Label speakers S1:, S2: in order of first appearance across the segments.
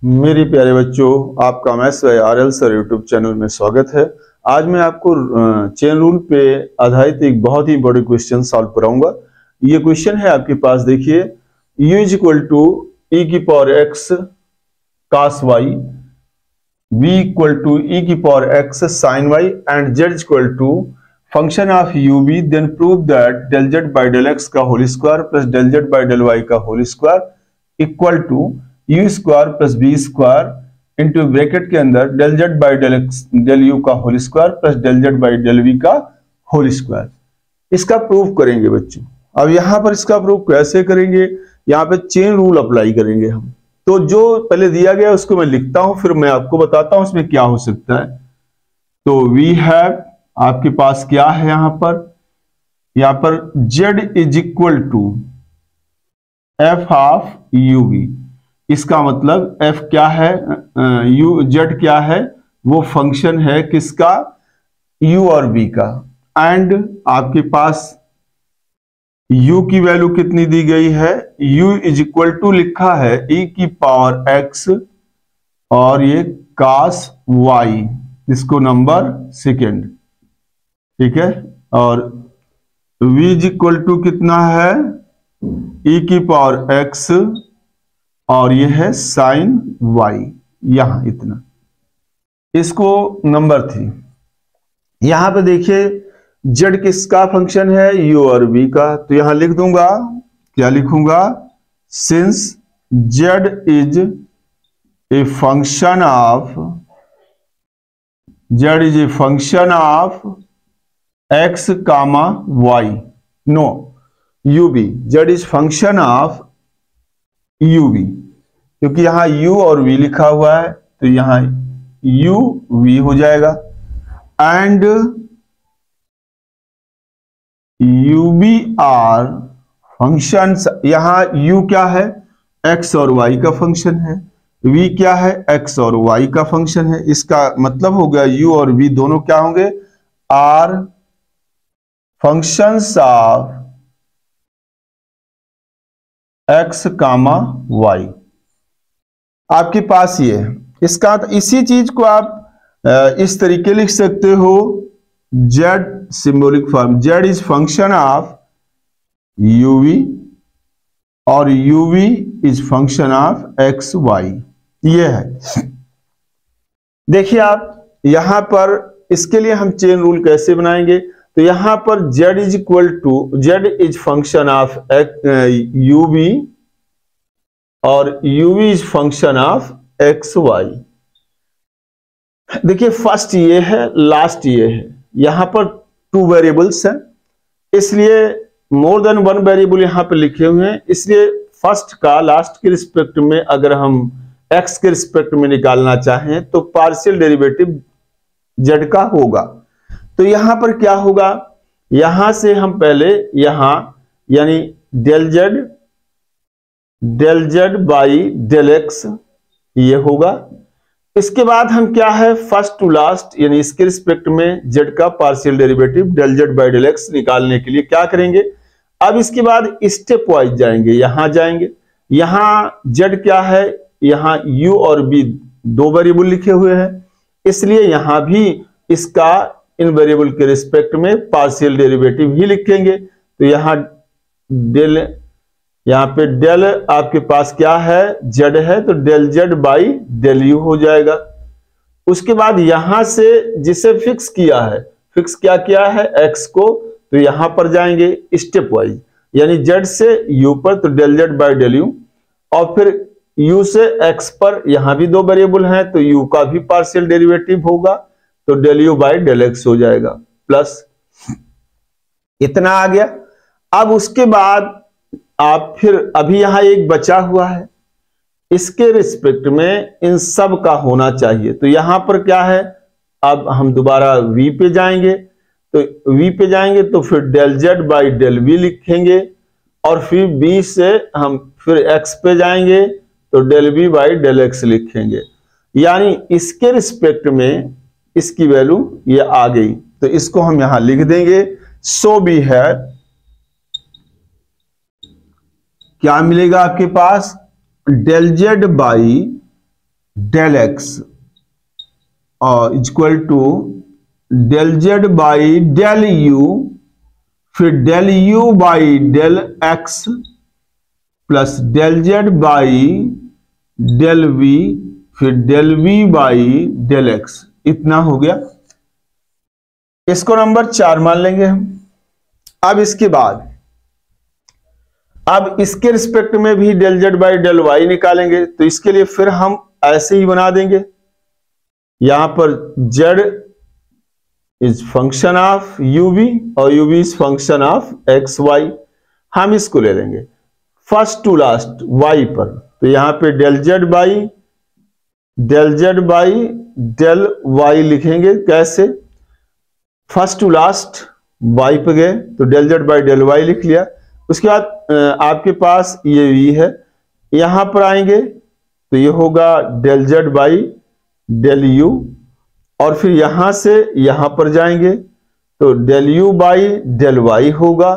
S1: मेरे प्यारे बच्चों, आपका maths by RL sir YouTube channel में स्वागत है। आज मैं आपको चेन रूल पे आधारित एक बहुत ही बड़े क्वेश्चन सॉल्व कराऊंगा। ये क्वेश्चन है आपके पास, देखिए u is equal to e की power x cos y, v equal to e की power x sine y and z equal to function of u v, then prove that del z by del x का whole square plus del z by del y का whole square equal to u square plus b square into bracket के अंदर del Z by del x del u का whole square plus del Z by del V का whole square. इसका proof करेंगे बच्चों। अब यहां पर इसका प्रूफ कैसे करेंगे, यहाँ पे चेन रूल अप्लाई करेंगे हम। तो जो पहले दिया गया उसको मैं लिखता हूं, फिर मैं आपको बताता हूं उसमें क्या हो सकता है। तो वी हैव आपके पास क्या है, यहां पर Z is equal to F of U V. इसका मतलब f क्या है, z क्या है, वो फंक्शन है किसका, u और v का। एंड आपके पास u की वैल्यू कितनी दी गई है, u इज इक्वल टू लिखा है e की पावर x और ये cos y, इसको नंबर सेकेंड, ठीक है। और v इज इक्वल टू कितना है, e की पावर x और ये है साइन y, यहां इतना, इसको नंबर 3। यहां पे देखिए z किसका फंक्शन है, u और v का। तो यहां लिख दूंगा, क्या लिखूंगा, since z is a function of x comma y, no u v, z is function of u v, क्योंकि यहां u और v लिखा हुआ है तो यहां u v हो जाएगा। And u v are functions, यहां u क्या है, x और y का फंक्शन है, v क्या है, x और y का फंक्शन है। इसका मतलब हो गया u और v दोनों क्या होंगे, are functions of x comma y। आपके पास ये है। इसका इसी चीज को आप इस तरीके लिख सकते हो, z symbolic form, z is function of uv और uv is function of x y, ये है। देखिए आप यहां पर, इसके लिए हम चेन रूल कैसे बनाएंगे, तो यहां पर z is equal to, z is function of uv और uv is function of x y. देखिए फर्स्ट ये है, लास्ट ये है, यहां पर 2 वेरिएबल्स हैं, इसलिए मोर देन 1 वेरिएबल यहां पर लिखे हुए हैं, इसलिए फर्स्ट का लास्ट के रिस्पेक्ट में अगर हम x के रिस्पेक्ट में निकालना चाहें तो पार्शियल डेरिवेटिव z का होगा। तो यहां पर क्या होगा, यहां से हम पहले यहां यानी del Z by del x ये होगा। इसके बाद हम क्या है, फर्स्ट टू लास्ट यानी इसके रिस्पेक्ट में z का partial derivative del Z by del x निकालने के लिए क्या करेंगे, अब इसके बाद स्टेप वाइज जाएंगे, यहां जाएंगे, यहां z क्या है, यहां u और v 2 वेरिएबल लिखे हुए हैं, इसलिए यहां भी इसका इन वेरिएबल के रिस्पेक्ट में पार्शियल डेरिवेटिव ही लिखेंगे। तो यहां डेल, यहां पे डेल आपके पास क्या है, z है, तो del Z by del u हो जाएगा। उसके बाद यहां से जिसे फिक्स किया है, फिक्स क्या किया है x को, तो यहां पर जाएंगे स्टेप वाइज, यानी z से u पर तो del Z by del u, और फिर u से x पर, यहां भी 2 वेरिएबल हैं तो u का भी पार्शियल डेरिवेटिव होगा, तो del u by del x हो जाएगा, प्लस इतना आ गया। अब उसके बाद आप फिर अभी यहां एक बचा हुआ है, इसके रिस्पेक्ट में इन सब का होना चाहिए, तो यहां पर क्या है, अब हम दोबारा v पे जाएंगे, तो v पे जाएंगे तो फिर del Z by del v लिखेंगे, और फिर b से हम फिर x पे जाएंगे तो del v by del x लिखेंगे, यानी इसके रिस्पेक्ट में इसकी वैल्यू ये आ गई, तो इसको हम यहां लिख देंगे। सो भी है, क्या मिलेगा आपके पास, del Z by del x और equal to del Z by del u, फिर del u by del x plus del Z by del v, फिर del v by del x. इतना हो गया। इसको नंबर 4 मान लेंगे हम। अब इसके बाद अब इसके रिस्पेक्ट में भी del Z by del y निकालेंगे, तो इसके लिए फिर हम ऐसे ही बना देंगे। यहां पर Z is function of u v और u v is function of x y. हम इसको ले लेंगे फर्स्ट टू लास्ट वाई पर, तो यहां पे del Z by del y लिखेंगे। कैसे? फर्स्ट टू लास्ट वाई पे गए तो del Z by del y लिख लिया। उसके बाद आपके पास ये वी है, यहां पर आएंगे तो ये होगा del Z by del u, और फिर यहां से यहां पर जाएंगे तो del u by del y होगा।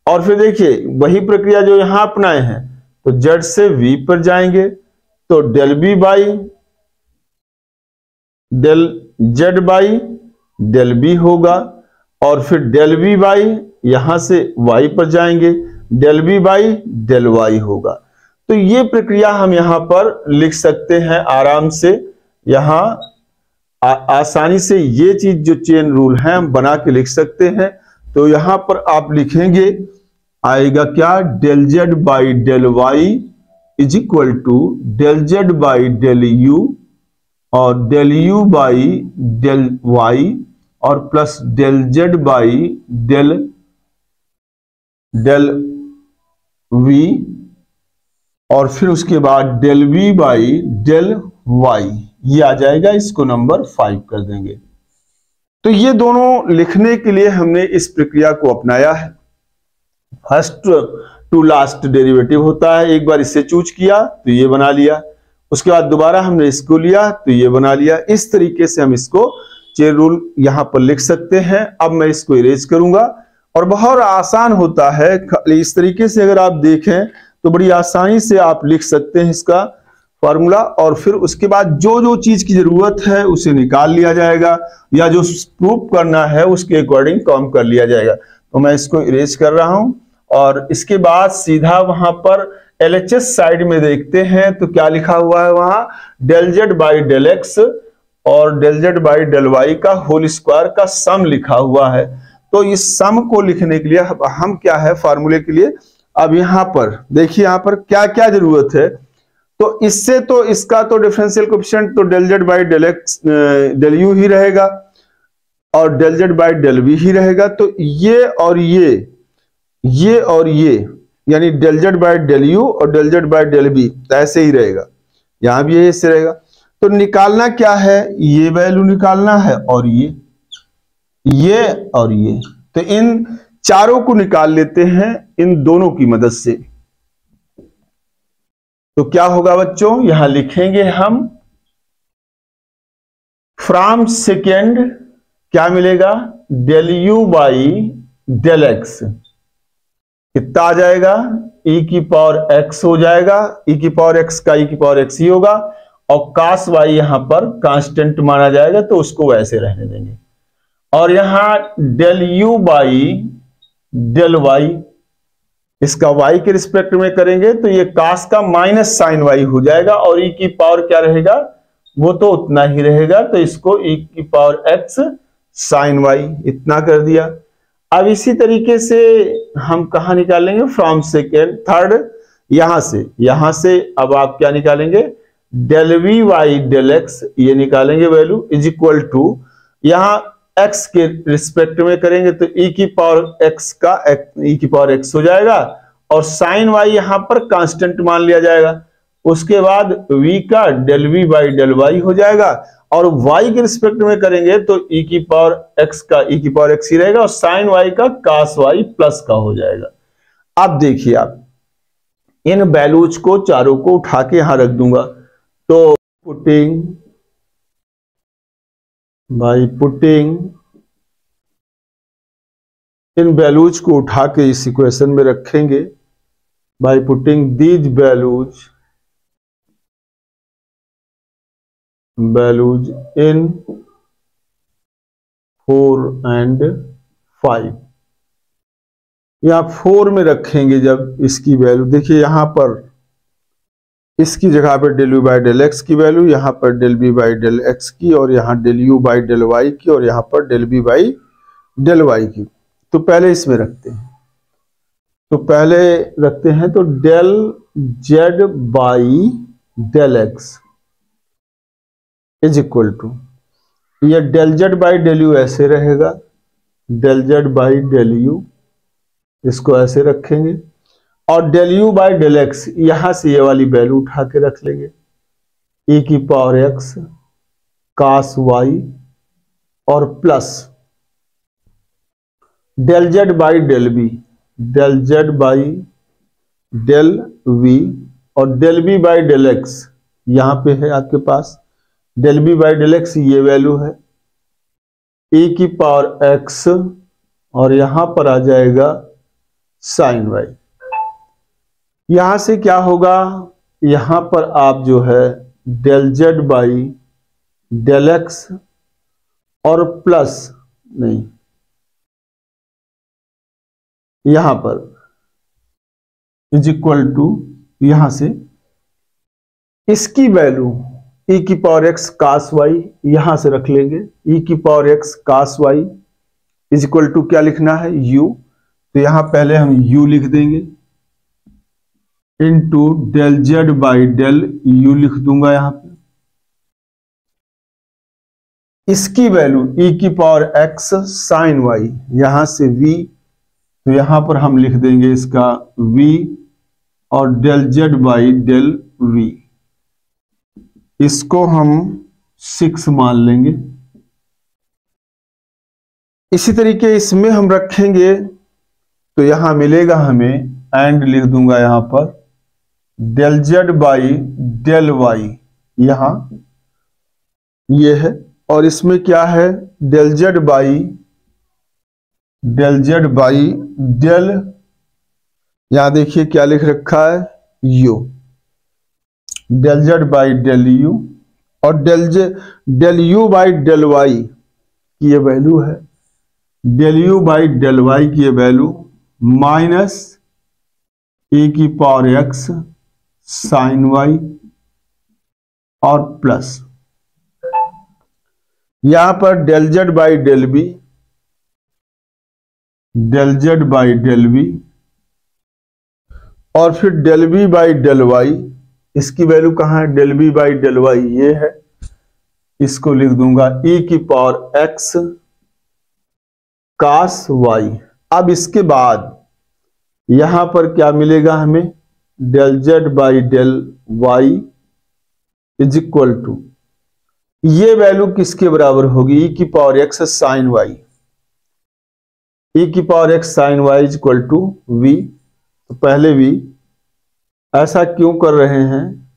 S1: और फिर देखिए वही प्रक्रिया जो यहां अपनाए हैं, तो जेड से वी पर जाएंगे तो del b by del Z by del b होगा, और फिर डेल बी बाई यहां से वाई पर जाएंगे del b by del y होगा। तो ये प्रक्रिया हम यहां पर लिख सकते हैं आराम से। यहां आसानी से ये चीज जो चेन रूल है हम बना के लिख सकते हैं। तो यहां पर आप लिखेंगे, आएगा क्या, del Z by del y is equal to del Z by del u और del u by del y और plus del Z by del v, और फिर उसके बाद del v by del y. ये आ जाएगा। इसको नंबर 5 कर देंगे। तो ये दोनों लिखने के लिए हमने इस प्रक्रिया को अपनाया है। फर्स्ट टू लास्ट डेरिवेटिव होता है, एक बार इससे चूज किया तो ये बना लिया, उसके बाद दोबारा हमने इसको लिया तो ये बना लिया। इस तरीके से हम इसको चेन रूल यहां पर लिख सकते हैं। अब मैं इसको इरेज करूंगा और बहुत आसान होता है। इस तरीके से अगर आप देखें तो बड़ी आसानी से आप लिख सकते हैं इसका फॉर्मूला, और फिर उसके बाद जो जो चीज की जरूरत है उसे निकाल लिया जाएगा, या जो प्रूफ करना है उसके अकॉर्डिंग काम कर लिया जाएगा। तो मैं इसको इरेज कर रहा हूं और इसके बाद सीधा वहां पर LHS साइड में देखते हैं तो क्या लिखा हुआ है वहां, del Z by del x और del Z by del y का होल स्क्वायर का सम लिखा हुआ है। तो इस सम को लिखने के लिए हम क्या है फार्मूले के लिए, अब यहां पर देखिए यहां पर क्या क्या जरूरत है। तो इससे तो इसका तो डिफरेंशियल कोएफिशिएंट तो del Z by del x del u ही रहेगा और del Z by del v ही रहेगा। तो ये और ये यानी del Z by del u और del Z by del b ऐसे ही रहेगा, यहां भी ऐसे रहेगा। तो निकालना क्या है, ये वैल्यू निकालना है और ये और ये। तो इन चारों को निकाल लेते हैं इन दोनों की मदद से। तो क्या होगा बच्चों, यहां लिखेंगे हम फ्रॉम सेकेंड क्या मिलेगा, del u by del x कितना आ जाएगा, e की पावर x हो जाएगा, e की पावर x का e की पावर x ही होगा, और cos y यहां पर कांस्टेंट माना जाएगा तो उसको वैसे रहने देंगे। और यहां del u by del y, इसका y के रिस्पेक्ट में करेंगे तो ये cos का माइनस साइन y हो जाएगा, और e की पावर क्या रहेगा, वो तो उतना ही रहेगा, तो इसको e की पावर x साइन y इतना कर दिया। अब इसी तरीके से हम कहां निकालेंगे, फ्रॉम सेकेंड थर्ड, यहां से अब आप क्या निकालेंगे, del v y del x ये निकालेंगे वैल्यू इज इक्वल टू, यहां x के रिस्पेक्ट में करेंगे तो e की पावर x का e की पावर x हो जाएगा, और साइन y यहां पर कांस्टेंट मान लिया जाएगा। उसके बाद v का del v by del y हो जाएगा, और y के रिस्पेक्ट में करेंगे तो e की पावर x का e की पावर x ही रहेगा, और साइन y का cos y प्लस का हो जाएगा। अब देखिए आप इन वैल्यूज को चारों को उठा के यहां रख दूंगा, तो पुटिंग इन वैल्यूज को उठा के इस इक्वेशन में रखेंगे, by putting these values values in 4 and 5। या 4 में रखेंगे जब इसकी वैल्यू, देखिए यहां पर इसकी जगह पर del u by del x की वैल्यू, यहाँ पर del b by del x की, और यहाँ del u by del y की, और यहाँ पर del b by del y की। तो पहले इसमें रखते हैं, तो del Z by del x is equal to, ये del Z by del u ऐसे रहेगा, del Z by del u इसको ऐसे रखेंगे, और del u by del x यहां से ये वाली वैल्यू उठा के रख लेंगे, e की पावर एक्स कास वाई, और plus del Z by del b, del Z by del v, और del b by del x यहां पे है आपके पास, del b by del x ये वैल्यू है e की पावर एक्स, और यहां पर आ जाएगा साइन वाई। यहां से क्या होगा, यहां पर आप जो है del Z by del x और प्लस, नहीं यहां पर इज इक्वल टू, यहां से इसकी वैल्यू e की पावर एक्स कास वाई यहां से रख लेंगे, e की power x cos y is equal to क्या लिखना है u, तो यहां पहले हम u लिख देंगे into del Z by del u लिख दूंगा यहां पे, इसकी वैल्यू e की पावर x साइन वाई, यहां से v, तो यहां पर हम लिख देंगे इसका v, और del Z by del v, इसको हम 6 मान लेंगे। इसी तरीके इसमें हम रखेंगे, तो यहां मिलेगा हमें, एंड लिख दूंगा यहां पर del Z by del y, यहां ये है, और इसमें क्या है डेल जेड बाई डेल, यहां देखिए क्या लिख रखा है u, del Z by del u, और del u by del y की ये वैल्यू है, del u by del y की ये वैल्यू माइनस e की पावर एक्स साइन वाई, और प्लस यहां पर del Z by del b, del Z by del b, और फिर del b by del y, इसकी वैल्यू कहां है, del b by del y ये है, इसको लिख दूंगा e की पावर एक्स कास वाई। अब इसके बाद यहां पर क्या मिलेगा हमें, del Z by del y is equal to, ये वैल्यू किसके बराबर होगी, e की power x sine y, e की power x sine y is equal to v. तो पहले भी ऐसा क्यों कर रहे हैं,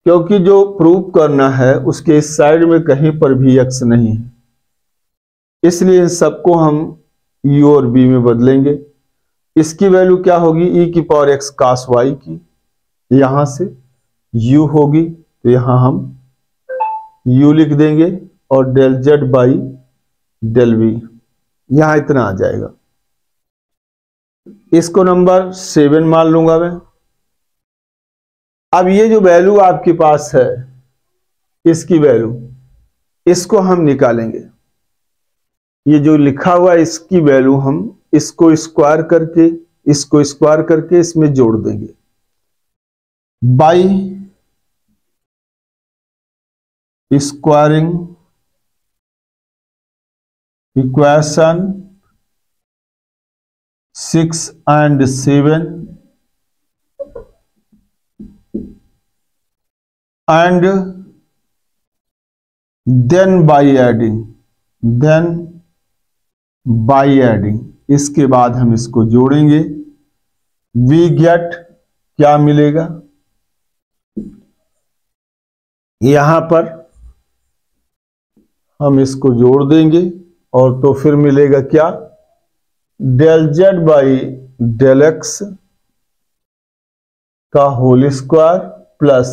S1: क्योंकि जो प्रूव करना है उसके इस साइड में कहीं पर भी एक्स नहीं है, इसलिए इन सबको हम u और b में बदलेंगे। इसकी वैल्यू क्या होगी, e की पावर एक्स कास वाई की, यहां से u होगी, तो यहां हम u लिख देंगे, और del Z by del v यहां इतना आ जाएगा। इसको नंबर 7 मान लूंगा मैं। अब ये जो वैल्यू आपके पास है, इसकी वैल्यू, इसको हम निकालेंगे, ये जो लिखा हुआ है इसकी वैल्यू हम इसको स्क्वायर करके इसमें जोड़ देंगे, by squaring equation 6 and 7 and then by adding, इसके बाद हम इसको जोड़ेंगे, वी गेट क्या मिलेगा, यहां पर हम इसको जोड़ देंगे, और तो फिर मिलेगा क्या, del Z by del x का whole square plus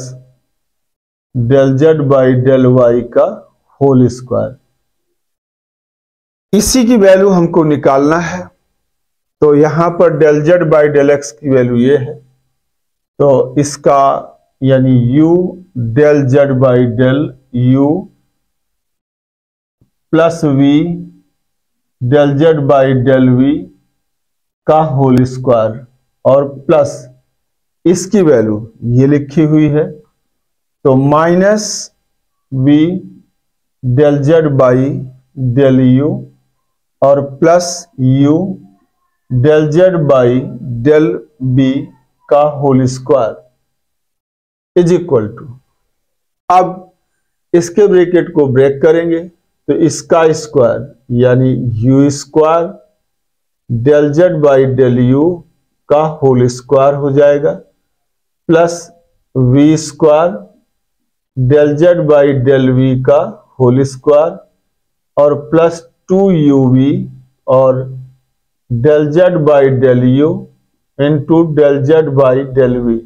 S1: del Z by del y का होल स्क्वायर। इसी की वैल्यू हमको निकालना है। तो यहां पर del Z by del x की वैल्यू ये है, तो इसका यानी u del Z by del u plus v del Z by del v का होल स्क्वायर और प्लस इसकी वैल्यू ये लिखी हुई है, तो minus v del Z by del u और plus u del Z by del b का whole square is equal to, अब इसके ब्रैकेट को ब्रेक करेंगे तो इसका स्क्वायर यानी u square del Z by del u का होल स्क्वायर हो जाएगा plus v square del Z by del v का होल स्क्वायर और प्लस 2uv और del Z by del u into del Z by del v।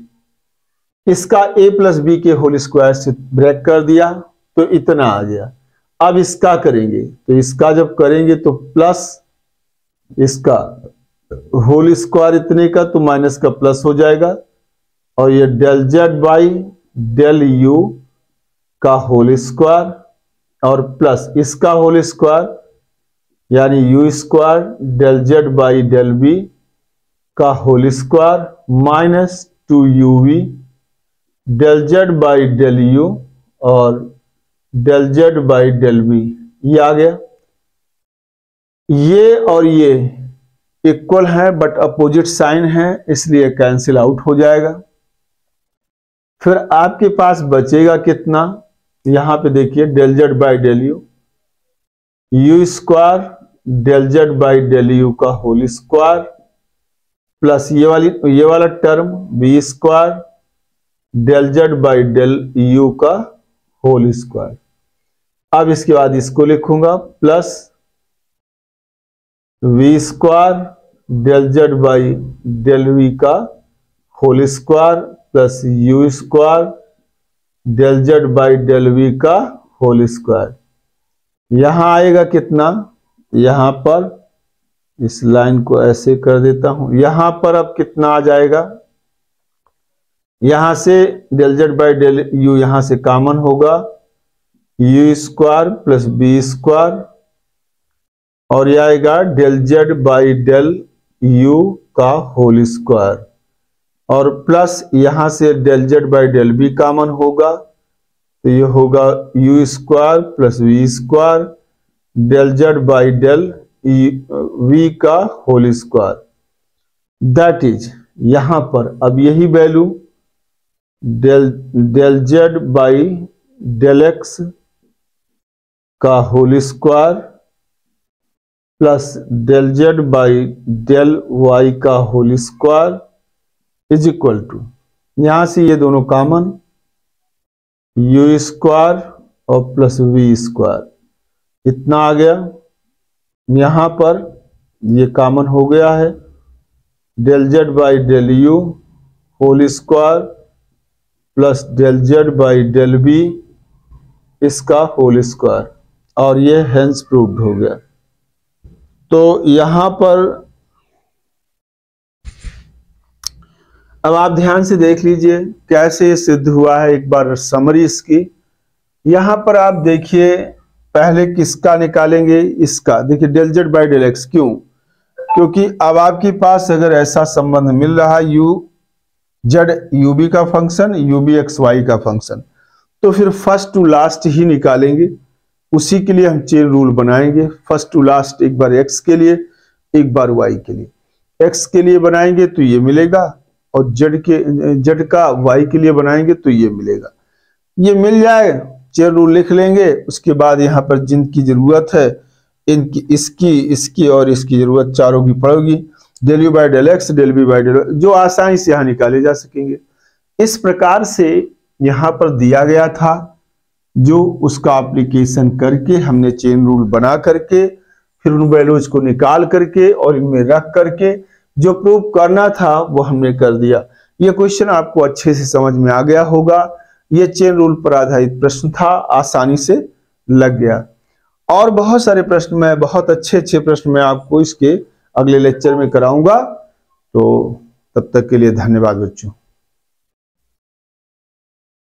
S1: इसका a plus b के whole square से break कर दिया तो इतना आ गया। अब इसका करेंगे तो इसका जब करेंगे तो प्लस इसका होल स्क्वायर इतने का तो माइनस का प्लस हो जाएगा और ये del Z by del u का होल स्क्वायर और प्लस इसका होल स्क्वायर यानी u square del Z by del b का whole square minus 2uv del Z by del u और del Z by del b, ये आ गया। ये और ये इक्वल है बट अपोजिट साइन है इसलिए कैंसिल आउट हो जाएगा। फिर आपके पास बचेगा कितना, यहां पे देखिए del Z by del u square del Z by del u का होल स्क्वायर प्लस ये वाला term v square del Z by del u का होल स्क्वायर। अब इसके बाद इसको लिखूंगा plus v square del Z by del v का whole square plus u square del Z by del v का होल स्क्वायर। यहां आएगा कितना, यहां पर इस लाइन को ऐसे कर देता हूं, यहां पर अब कितना आ जाएगा, यहां से del Z by del u यहां से कॉमन होगा u square plus b square और यह आएगा del Z by del u का होल स्क्वायर और प्लस यहां से del Z by del b common होगा तो ये होगा u square plus v square del Z by del v का होल स्क्वायर। दैट इज यहां पर अब यही value del Z by del x का whole square plus del Z by del y का whole square is equal to, यहां से ये दोनों कॉमन u स्क्वायर और प्लस v स्क्वायर इतना आ गया। यहां पर ये कॉमन हो गया है del Z by del u whole square plus del Z by del b इसका होल स्क्वायर और ये हेंस प्रूव्ड हो गया। तो यहां पर अब आप ध्यान से देख लीजिए कैसे सिद्ध हुआ है, एक बार समरी इसकी। यहां पर आप देखिए पहले किसका निकालेंगे, इसका देखिए del Z by del x. क्यों, क्योंकि अब आपके पास अगर ऐसा संबंध मिल रहा है u जेड यू बी का function u b x y का फंक्शन, तो फिर फर्स्ट टू लास्ट ही निकालेंगे। उसी के लिए हम चेन रूल बनाएंगे, फर्स्ट टू लास्ट, एक बार x के लिए एक बार y के लिए। x के लिए बनाएंगे तो ये मिलेगा और z का y के लिए बनाएंगे तो ये मिलेगा। ये मिल जाए चेन रूल लिख लेंगे, उसके बाद यहाँ पर जिनकी जरूरत है इनकी इसकी और इसकी जरूरत चारों की पड़ेगी। Del u by del x del b by del, जो आसानी से यहाँ निकाले जा सकेंगे। इस प्रकार से यहाँ पर दिया गया था, जो उसका एप्लीकेशन करके हमने चेन रूल बना करके फिर उन वैल्यूज को निकाल करके और इनमें रख करके जो प्रूव करना था वो हमने कर दिया। ये क्वेश्चन आपको अच्छे से समझ में आ गया होगा। ये चेन रूल पर आधारित प्रश्न था, आसानी से लग गया। और बहुत सारे प्रश्न मैं, बहुत अच्छे अच्छे प्रश्न मैं आपको इसके अगले लेक्चर में कराऊंगा। तो तब तक के लिए धन्यवाद बच्चों।